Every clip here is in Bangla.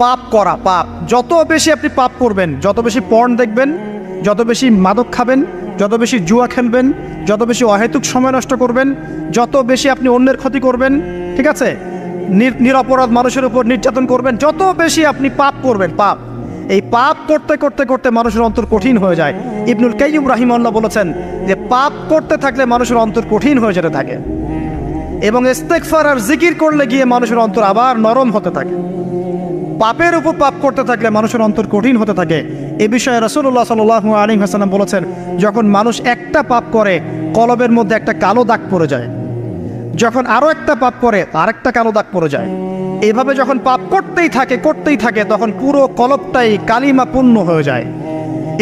পাপ করা, পাপ যত বেশি আপনি পাপ করবেন, যত বেশি পর্ন দেখবেন, যত বেশি মাদক খাবেন, যত বেশি জুয়া খেলবেন, যত বেশি অহেতুক সময় নষ্ট করবেন, যত বেশি আপনি অন্যের ক্ষতি করবেন, ঠিক আছে, নিরপরাধ মানুষের উপর নির্যাতন করবেন, যত বেশি আপনি পাপ করবেন, পাপ, এই পাপ করতে করতে করতে মানুষের অন্তর কঠিন হয়ে যায়। ইবনুল কাইয়্যিম রাহিমাহুল্লাহ বলেছেন যে পাপ করতে থাকলে মানুষের অন্তর কঠিন হয়ে যেতে থাকে, এবং ইস্তেগফার আর জিকির করলে গিয়ে মানুষের অন্তর আবার নরম হতে থাকে। পাপের উপর পাপ করতে থাকলে মানুষের অন্তর কঠিন হতে থাকে। এ বিষয়ে রাসূলুল্লাহ সাল্লাল্লাহু আলাইহি ওয়াসাল্লাম বলেছেন, যখন মানুষ একটা পাপ করে কলবের মধ্যে একটা কালো দাগ পড়ে যায়, যখন আরও একটা পাপ করে আরেকটা কালো দাগ পড়ে যায়, এইভাবে যখন পাপ করতেই থাকে তখন পুরো কলবটাই কালিমাপূর্ণ হয়ে যায়।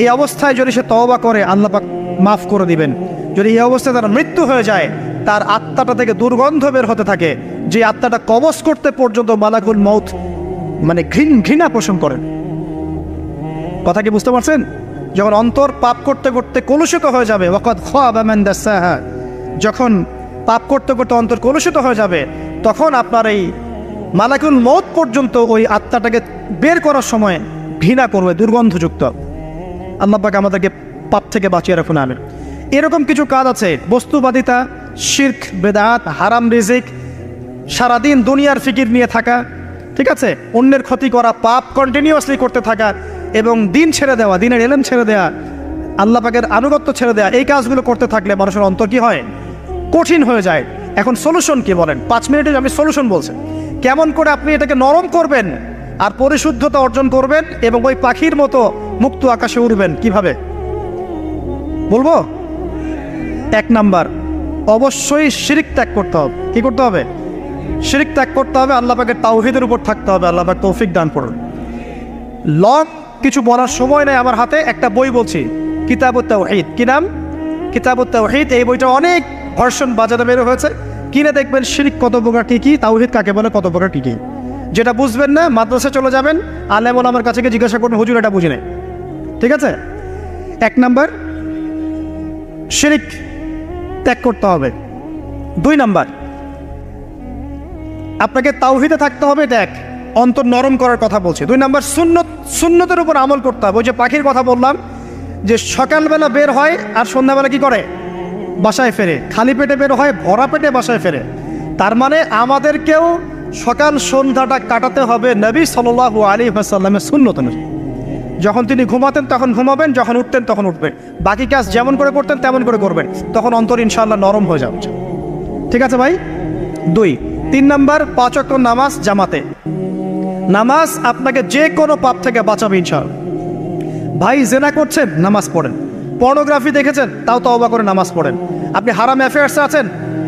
এই অবস্থায় যদি সে তওবা করে আল্লাহ পাক মাফ করে দিবেন। যদি এই অবস্থায় তার মৃত্যু হয়ে যায়, তার আত্মাটা থেকে দুর্গন্ধ বের হতে থাকে, যে আত্মাটা কবজ করতে পর্যন্ত মালাকুল মউত মানে ঘৃণা পোষণ করেন। কথা কি বুঝতে পারছেন? যখন অন্তর পাপ করতে করতে কলুষিত হয়ে যাবে, ওয়াকাদ খাবা মান দাসাহা, যখন পাপ করতে করতে অন্তর কলুষিত হয়ে যাবে, তখন আপনার এই মালাকুল মউত পর্যন্ত ওই আত্মাটাকে বের করার সময় ঘৃণা করবে, দুর্গন্ধযুক্ত। আল্লাহ পাক আমাদেরকে পাপ থেকে বাঁচিয়ে রাখুন, আমিন। এরকম কিছু কাজ আছে, বস্তুবাদিতা, শিরক, বেদাত, হারাম রিজিক, সারাদিন দুনিয়ার ফিকির নিয়ে থাকা, ঠিক আছে, অন্যের ক্ষতি করা, পাপ কন্টিনিউয়াসলি করতে থাকা, এবং দিন ছেড়ে দেওয়া, দিনের এলেম ছেড়ে দেওয়া, আল্লাহ পাকের আনুগত্য ছেড়ে দেওয়া, এই কাজগুলো করতে থাকলে মানুষের অন্তর কি হয়? কঠিন হয়ে যায়। এখন সলিউশন কি বলেন? 5 মিনিটে আমি সলিউশন বলছি, কেমন করে আপনি এটাকে নরম করবেন আর পরিশুদ্ধতা অর্জন করবেন এবং ওই পাখির মতো মুক্ত আকাশে উড়বেন। কিভাবে বলবো? 1 নাম্বার, অবশ্যই শিরক ত্যাগ করতে হবে। কি করতে হবে? শিরক ত্যাগ করতে হবে, আল্লাহ পাকের তাওহীদের উপর থাকতে হবে। আল্লাহ পাক তৌফিক দান করুন। লং কিছু বলার সময় নেই আমার হাতে, একটা বই বলছি, কিতাবুত তাওহীদ। কি নাম? কিতাবুত তাওহীদ। এই বইটা অনেক ভার্সন বাজারে বের হয়েছে, কিনে দেখবেন শিরক কত প্রকার, কি কি, তাওহীদ কাকে বলে, কত প্রকার, কি কি। যেটা বুঝবেন না, মাদ্রাসায় চলে যাবেন, আলেম ওলামার কাছে গিয়ে জিজ্ঞাসা করবেন, হুজুর এটা বুঝি নাই। ঠিক আছে? 1 নাম্বার, শিরক ত্যাগ করতে হবে। 2 নাম্বার, আপনাকে তাওহীদে থাকতে হবে, এটা এক, অন্তর নরম করার কথা বলছি। 2 নাম্বার, সুন্নতের উপর আমল করতে হবে। ওই যে পাখির কথা বললাম, যে সকালবেলা বের হয় আর সন্ধ্যাবেলা কি করে? বাসায় ফেরে। খালি পেটে বের হয়, ভরা পেটে বাসায় ফেরে। তার মানে আমাদেরকেও সকাল সন্ধ্যাটা কাটাতে হবে নবী সাল্লাল্লাহু আলাইহি ওয়াসাল্লামের সুন্নত অনুযায়ী। যখন তিনি ঘুমাতেন তখন ঘুমাবেন, যখন উঠতেন তখন উঠবেন, বাকি কাজ যেমন করে করতেন তেমন করে করবেন, তখন অন্তর ইনশাআল্লাহ নরম হয়ে যাবে। ঠিক আছে ভাই? 2। 3 নাম্বার, 5 ওয়াক্ত নামাজ জামাতে। নামাজ আপনাকে যে কোনো পাপ থেকে বাঁচাবে ইনশাআল্লাহ। ভাই জেনা করছেন, নামাজ পড়েন। পর্নোগ্রাফি দেখেছেন, তাও তওবা করে নামাজ পড়েন। আপনি হারাম অ্যাফেয়ার্সে আছেন,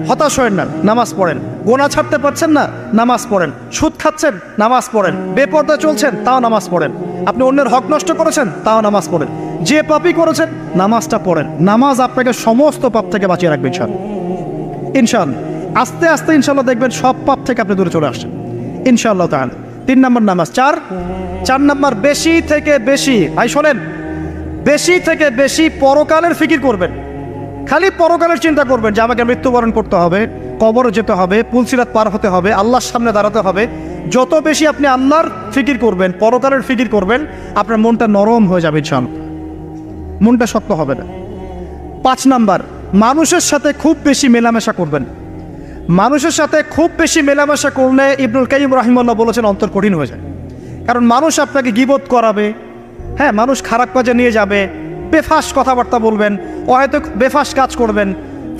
হতাশ হয়েন না, নামাজ পড়েন। গোনা ছাড়তে পারছেন না, নামাজ পড়েন। সুদ খাচ্ছেন, নামাজ পড়েন। বেপর্দা চলছেন, তাও নামাজ পড়েন। আপনি অন্যের হক নষ্ট করেছেন, তাও নামাজ পড়েন। যে পাপই করেছেন, নামাজটা পড়েন। নামাজ আপনাকে সমস্ত পাপ থেকে বাঁচিয়ে রাখবে ইনশাআল্লাহ। ইনশাআল্লাহ আস্তে আস্তে ইনশাআল্লাহ দেখবেন সব পাপ থেকে আপনি দূরে চলে আসছেন ইনশাআল্লাহ তাআলা। 3 নাম্বার নামাজ। 4 নাম্বার, বেশি থেকে বেশি, ভাই শোনেন, বেশি থেকে বেশি পরকালের ফিকির করবেন। খালি পরকালের চিন্তা করবেন যে আমাকে মৃত্যুবরণ করতে হবে, কবরে যেতে হবে, পুলসিরাত পার হতে হবে, আল্লাহর সামনে দাঁড়াতে হবে। যত বেশি আপনি আল্লাহর ফিকির করবেন, পরকালের ফিকির করবেন, আপনার মনটা নরম হয়ে যাবে ইনশাআল্লাহ, মনটা শক্ত হবে না। 5 নাম্বার, মানুষের সাথে খুব বেশি মেলামেশা করবেন। মানুষের সাথে খুব বেশি মেলামেশা করলে ইবনুল কাইয়্যিম রাহিমাহুল্লাহ বলেছেন অন্তর কঠিন হয়ে যায়। কারণ মানুষ আপনাকে গীবত করাবে, হ্যাঁ, মানুষ খারাপ কাজে নিয়ে যাবে, বেফাস কথাবার্তা বলবেন, হয়তো বেফাস কাজ করবেন,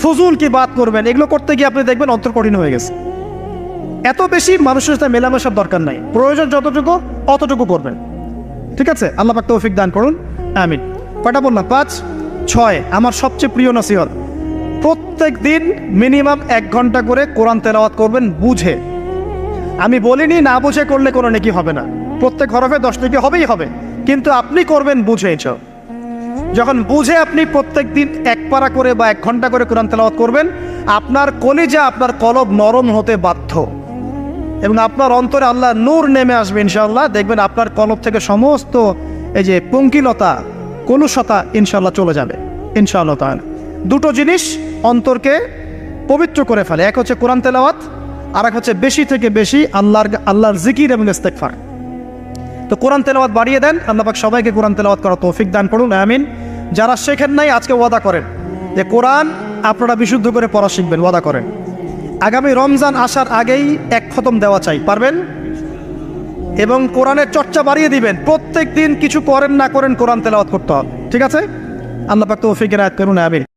ফজুল কি বাত করবেন, এগুলো করতে গিয়ে আপনি দেখবেন অন্তর কঠিন হয়ে গেছে। এত বেশি মানুষের সাথে মেলামেশার দরকার নাই, প্রয়োজন যতটুকু অতটুকু করবেন। ঠিক আছে? আল্লাহ পাক তৌফিক দান করুন, আমিন। কয়টা বললাম? 5। 6, আমার সবচেয়ে প্রিয় নসিহত, প্রত্যেক দিন মিনিমাম 1 ঘন্টা করে কোরআন তেলাওয়াত করবেন বুঝে। আমি বলিনি না বুঝে করলে কোনো নেকি হবে না, প্রত্যেক হরফে 10 নেকি হবেই হবে, কিন্তু আপনি করবেন বুঝে। যখন বুঝে আপনি প্রত্যেক দিন 1 পারা করে বা 1 ঘন্টা করে কোরআন তেলাওয়াত করবেন, আপনার কলিজা, আপনার কলব নরম হতে বাধ্য, এবং আপনার অন্তরে আল্লাহ নূর নেমে আসবে ইনশাআল্লাহ। দেখবেন আপনার কলব থেকে সমস্ত এই যে পঙ্কিলতা, কলুষতা ইনশাআল্লাহ চলে যাবে ইনশাআল্লাহ তাআলা। 2টো জিনিস অন্তরকে পবিত্র করে ফেলে, এক হচ্ছে কোরআন তেলাওয়াত, আর এক হচ্ছে বেশি থেকে বেশি আল্লাহর জিকির এবং ইস্তেগফার। তো কোরআন তেলাওয়াত বাড়িয়ে দেন। আল্লাহ পাক সবাইকে কোরআন তেলাওয়াত করার তৌফিক দান করুন, আমিন। যারা শেখেন নাই আজকে ওয়াদা করেন যে কোরআন আপনারা বিশুদ্ধ করে পড়া শিখবেন, ওয়াদা করেন। আগামী রমজান আসার আগেই এক খতম দেওয়া চাই, পারবেন? এবং কোরআনের চর্চা বাড়িয়ে দিবেন, প্রত্যেক দিন কিছু করেন না করেন কোরআন তেলাওয়াত করতে হবে, ঠিক আছে? আল্লাহ পাক তৌফিক এনায়েত করুন, আমিন।